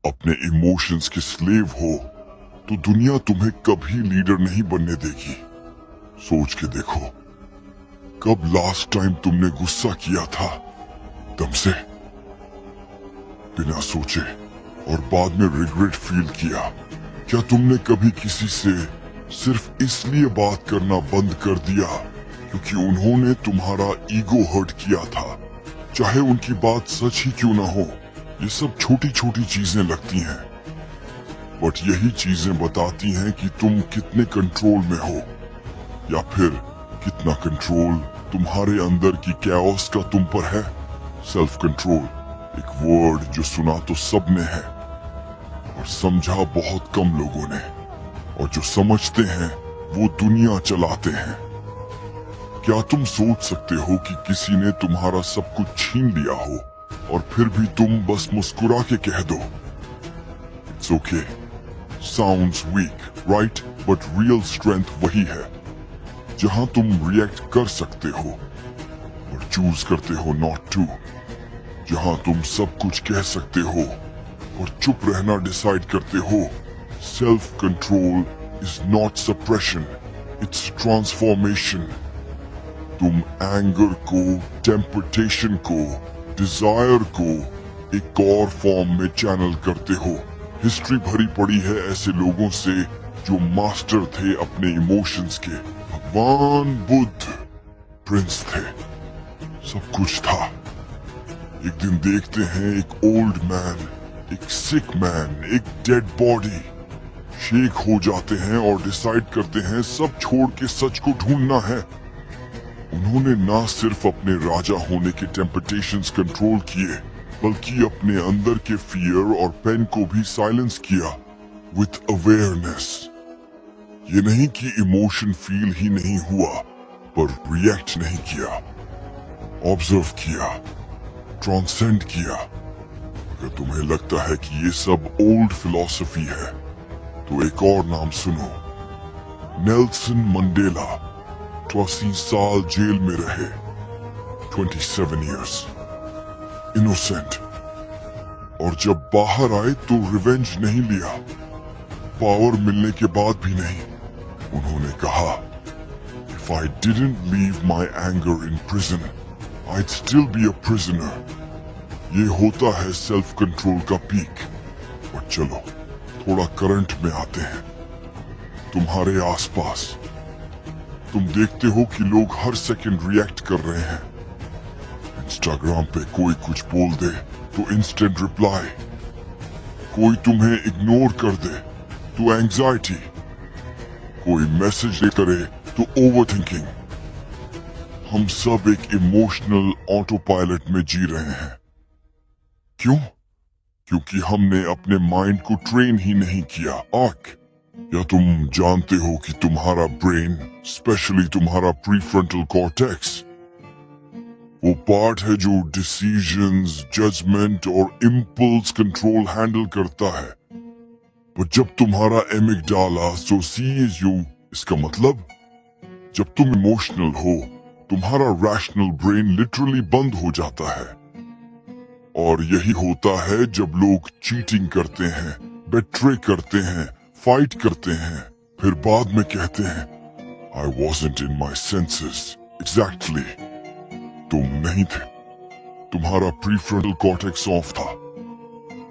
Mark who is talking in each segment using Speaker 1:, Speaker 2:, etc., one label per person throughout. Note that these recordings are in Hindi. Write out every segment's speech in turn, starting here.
Speaker 1: अपने इमोशंस के स्लेव हो तो दुनिया तुम्हें कभी लीडर नहीं बनने देगी। सोच के देखो, कब लास्ट टाइम तुमने गुस्सा किया था दम से, बिना सोचे, और बाद में रिग्रेट फील किया? क्या तुमने कभी किसी से सिर्फ इसलिए बात करना बंद कर दिया क्योंकि उन्होंने तुम्हारा ईगो हर्ट किया था, चाहे उनकी बात सच ही क्यों ना हो? ये सब छोटी छोटी चीजें लगती हैं, बट यही चीजें बताती हैं कि तुम कितने कंट्रोल में हो, या फिर कितना कंट्रोल तुम्हारे अंदर की कैओस का तुम पर है। सेल्फ कंट्रोल एक वर्ड जो सुना तो सबने है और समझा बहुत कम लोगों ने, और जो समझते हैं वो दुनिया चलाते हैं। क्या तुम सोच सकते हो कि किसी ने तुम्हारा सब कुछ छीन लिया हो और फिर भी तुम बस मुस्कुरा के कह दो it's okay? Sounds weak, right? But real strength वही है जहां तुम रिएक्ट कर सकते हो और चूज करते हो नॉट टू, जहां तुम सब कुछ कह सकते हो और चुप रहना डिसाइड करते हो। Self control is not suppression, it's transformation. तुम एंगर को, टेम्पटेशन को, डिजायर को एक और फॉर्म में चैनल करते हो। हिस्ट्री भरी पड़ी है ऐसे लोगों से जो मास्टर थे अपने इमोशंस के। भगवान बुद्ध प्रिंस थे, सब कुछ था। एक दिन देखते हैं एक ओल्ड मैन, एक सिक मैन, एक डेड बॉडी, शेक हो जाते हैं और डिसाइड करते हैं सब छोड़ के सच को ढूंढना है। उन्होंने ना सिर्फ अपने राजा होने के टेम्पटेशंस कंट्रोल किए, बल्कि अपने अंदर के फियर और पेन को भी साइलेंस किया विथ अवेयरनेस। ये नहीं कि इमोशन फील ही नहीं हुआ, पर रिएक्ट नहीं किया, ऑब्जर्व किया, ट्रांसेंड किया। अगर तुम्हें लगता है कि ये सब ओल्ड फिलॉसफी है तो एक और नाम सुनो, नेल्सन मंडेला। 83 साल जेल में रहे, 27 years, इनोसेंट, और जब बाहर आए तो रिवेंज नहीं लिया, पावर मिलने के बाद भी नहीं। उन्होंने कहा, If I didn't leave my anger in prison, I'd still be a prisoner. ये होता है सेल्फ कंट्रोल का पीक। और चलो थोड़ा करंट में आते हैं। तुम्हारे आसपास तुम देखते हो कि लोग हर सेकंड रिएक्ट कर रहे हैं। इंस्टाग्राम पे कोई कुछ बोल दे तो इंस्टेंट रिप्लाई, कोई तुम्हें इग्नोर कर दे तो एंजाइटी, कोई मैसेज करे तो ओवरथिंकिंग। हम सब एक इमोशनल ऑटो पायलट में जी रहे हैं। क्यों? क्योंकि हमने अपने माइंड को ट्रेन ही नहीं किया। आर्क, या तुम जानते हो कि तुम्हारा ब्रेन, स्पेशली तुम्हारा प्रीफ्रंटल कॉर्टेक्स, वो पार्ट है जो डिसीजंस, जजमेंट और इम्पल्स कंट्रोल हैंडल करता है। पर जब तुम्हारा एमिगडाला सो सीज यू, इसका मतलब जब तुम इमोशनल हो, तुम्हारा रैशनल ब्रेन लिटरली बंद हो जाता है। और यही होता है जब लोग चीटिंग करते हैं, बेट्रे करते हैं, फाइट करते हैं, फिर बाद में कहते हैं I wasn't in my senses. Exactly. तुम नहीं थे, तुम्हारा प्रीफ्रंटल कॉर्टेक्स ऑफ था।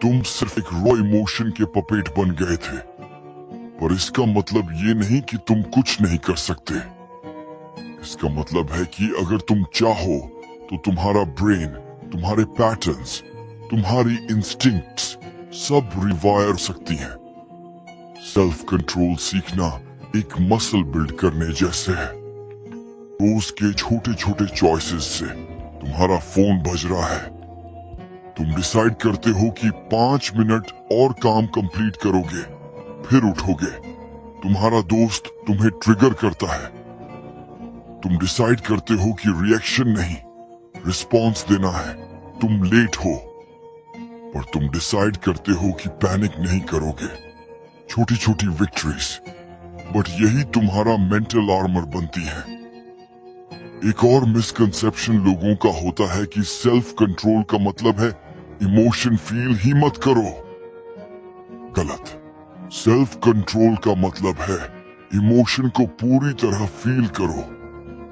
Speaker 1: तुम सिर्फ एक रॉ इमोशन के पपेट बन गए थे। पर इसका मतलब ये नहीं कि तुम कुछ नहीं कर सकते। इसका मतलब है कि अगर तुम चाहो तो तुम्हारा ब्रेन, तुम्हारे पैटर्न्स, तुम्हारी इंस्टिंक्ट्स सब रिवायर सकती हैं। सेल्फ कंट्रोल सीखना एक मसल बिल्ड करने जैसे है। रोज के छोटे छोटे चॉइसेस से तुम्हारा फोन बज रहा है, तुम डिसाइड करते हो कि 5 मिनट और काम कंप्लीट करोगे, फिर उठोगे। तुम्हारा दोस्त तुम्हें ट्रिगर करता है, तुम डिसाइड करते हो कि रिएक्शन नहीं, रिस्पॉन्स देना है। तुम लेट हो, पर तुम डिसाइड करते हो कि पैनिक नहीं करोगे। छोटी छोटी विक्ट्रीज, बट यही तुम्हारा मेंटल आर्मर बनती है। एक और मिसकंसेप्शन लोगों का होता है कि सेल्फ कंट्रोल का मतलब है इमोशन फील ही मत करो। गलत। सेल्फ कंट्रोल का मतलब है इमोशन को पूरी तरह फील करो,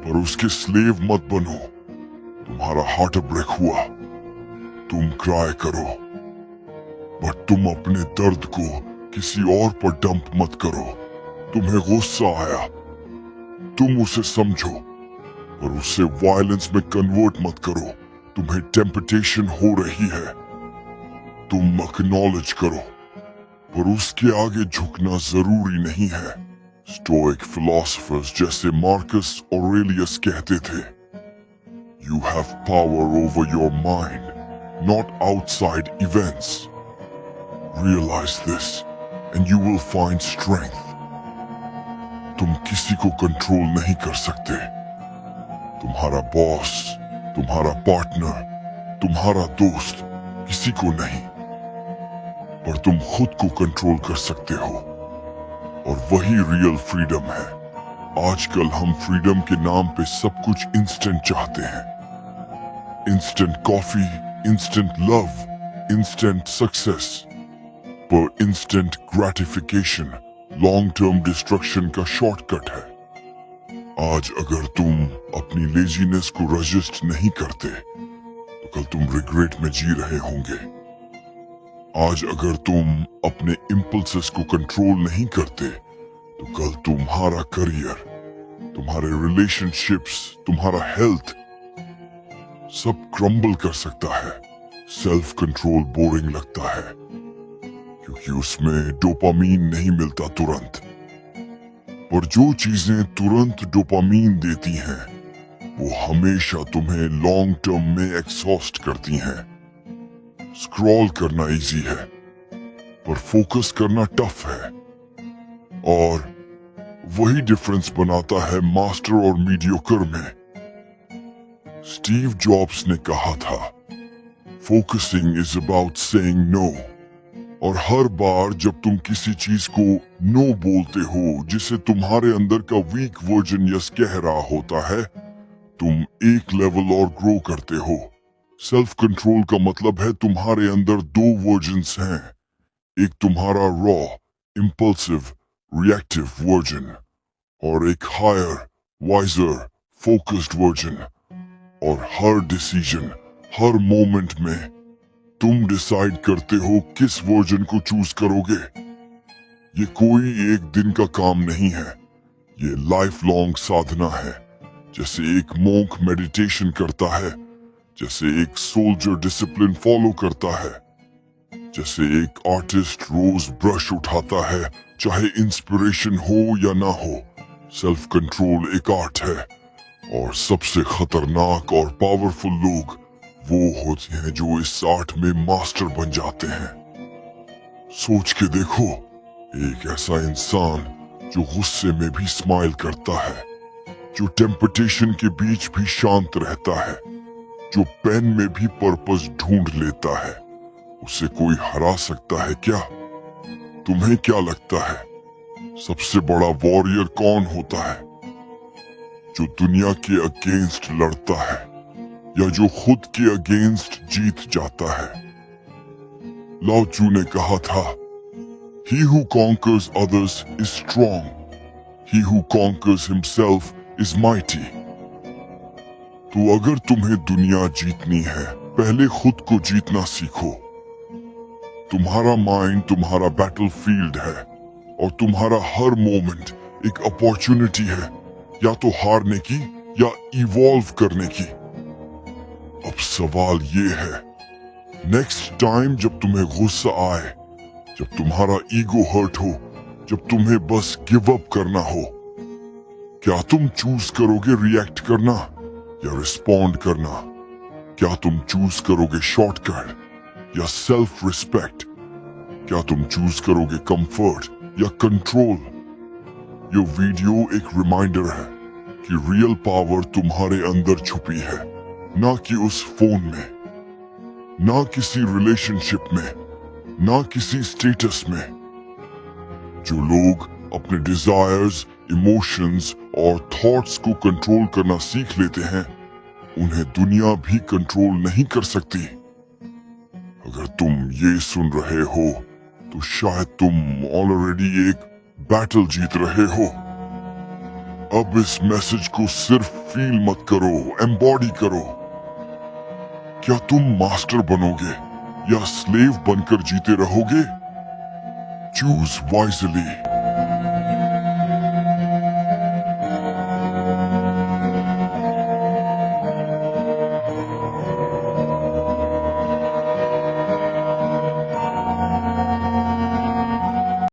Speaker 1: पर उसके स्लेव मत बनो। तुम्हारा हार्ट ब्रेक हुआ, तुम क्राई करो, बट तुम अपने दर्द को किसी और पर डंप मत करो। तुम्हें गुस्सा आया, तुम उसे समझो, पर उसे वायलेंस में कन्वर्ट मत करो। तुम्हें टेम्पटेशन हो रही है, तुम एक्नॉलेज करो, पर उसके आगे झुकना जरूरी नहीं है। स्टोइक फिलोसोफर्स जैसे मार्कस ऑरेलियस कहते थे, you have power over your mind, not outside events. Realise this and you will find strength. तुम किसी को कंट्रोल नहीं कर सकते। तुम्हारा बॉस, तुम्हारा पार्टनर, तुम्हारा दोस्त, किसी को नहीं, पर तुम खुद को कंट्रोल कर सकते हो, और वही रियल फ्रीडम है। आजकल हम फ्रीडम के नाम पे सब कुछ इंस्टेंट चाहते हैं। Instant coffee, instant love, instant success, पर instant gratification long term destruction का शॉर्टकट है। आज अगर तुम अपनी लेजीनेस को रजिस्ट नहीं करते, तो कल तुम रिग्रेट में जी रहे होंगे। आज अगर तुम अपने इम्पल्सेस को कंट्रोल नहीं करते, तो कल तुम्हारा करियर, तुम्हारे रिलेशनशिप्स, तुम्हारा हेल्थ सब क्रम्बल कर सकता है। सेल्फ कंट्रोल बोरिंग लगता है, क्योंकि उसमें डोपामीन नहीं मिलता तुरंत, पर जो चीजें तुरंत डोपामीन देती हैं, वो हमेशा तुम्हें लॉन्ग टर्म में एक्सॉस्ट करती हैं। स्क्रॉल करना इजी है, पर फोकस करना टफ है, और वही डिफरेंस बनाता है मास्टर और मीडियोकर में। स्टीव जॉब्स ने कहा था, focusing is about saying no. और हर बार जब तुम किसी चीज को नो बोलते हो, जिसे तुम्हारे अंदर का वीक वर्जन यस कह रहा होता है, तुम एक लेवल और ग्रो करते हो। सेल्फ कंट्रोल का मतलब है तुम्हारे अंदर दो वर्जन्स हैं, एक तुम्हारा रॉ, इंपल्सिव, रिएक्टिव वर्जन, और एक हायर, वाइजर, फोकस्ड वर्जन। और हर डिसीजन, हर मोमेंट में तुम डिसाइड करते हो किस वर्जन को चूज करोगे। ये कोई एक दिन का काम नहीं है, ये लाइफ लॉन्ग साधना है। जैसे एक मोंक मेडिटेशन करता है, जैसे एक सोल्जर डिसिप्लिन फॉलो करता है, जैसे एक आर्टिस्ट रोज ब्रश उठाता है, चाहे इंस्पिरेशन हो या ना हो। सेल्फ कंट्रोल एक आर्ट है, और सबसे खतरनाक और पावरफुल लोग वो होते हैं जो इस आर्ट में मास्टर बन जाते हैं। सोच के देखो, एक ऐसा इंसान जो गुस्से में भी स्माइल करता है, जो टेम्पटेशन के बीच भी शांत रहता है, जो पेन में भी पर्पस ढूंढ लेता है, उसे कोई हरा सकता है क्या? तुम्हें क्या लगता है, सबसे बड़ा वॉरियर कौन होता है? जो दुनिया के अगेंस्ट लड़ता है, या जो खुद के अगेंस्ट जीत जाता है? लाओ त्सू ने कहा था, He who conquers others is strong. He who conquers himself is mighty. तो अगर तुम्हें दुनिया जीतनी है, पहले खुद को जीतना सीखो। तुम्हारा माइंड तुम्हारा बैटलफील्ड है, और तुम्हारा हर मोमेंट एक अपॉर्चुनिटी है, या तो हारने की या इवॉल्व करने की। अब सवाल ये है, नेक्स्ट टाइम जब तुम्हें गुस्सा आए, जब तुम्हारा ईगो हर्ट हो, जब तुम्हें बस गिव अप करना हो, क्या तुम चूज करोगे रिएक्ट करना या रिस्पॉन्ड करना? क्या तुम चूज करोगे शॉर्टकट या सेल्फ रिस्पेक्ट? क्या तुम चूज करोगे कंफर्ट या कंट्रोल? ये वीडियो एक रिमाइंडर है कि रियल पावर तुम्हारे अंदर छुपी है, ना कि उस फोन में, ना किसी रिलेशनशिप में, ना किसी स्टेटस में। जो लोग अपने डिजायर्स, इमोशंस और थॉट्स को कंट्रोल करना सीख लेते हैं, उन्हें दुनिया भी कंट्रोल नहीं कर सकती। अगर तुम ये सुन रहे हो तो शायद तुम ऑलरेडी एक बैटल जीत रहे हो। अब इस मैसेज को सिर्फ फील मत करो, एम्बॉडी करो। क्या तुम मास्टर बनोगे या स्लेव बनकर जीते रहोगे? Choose wisely.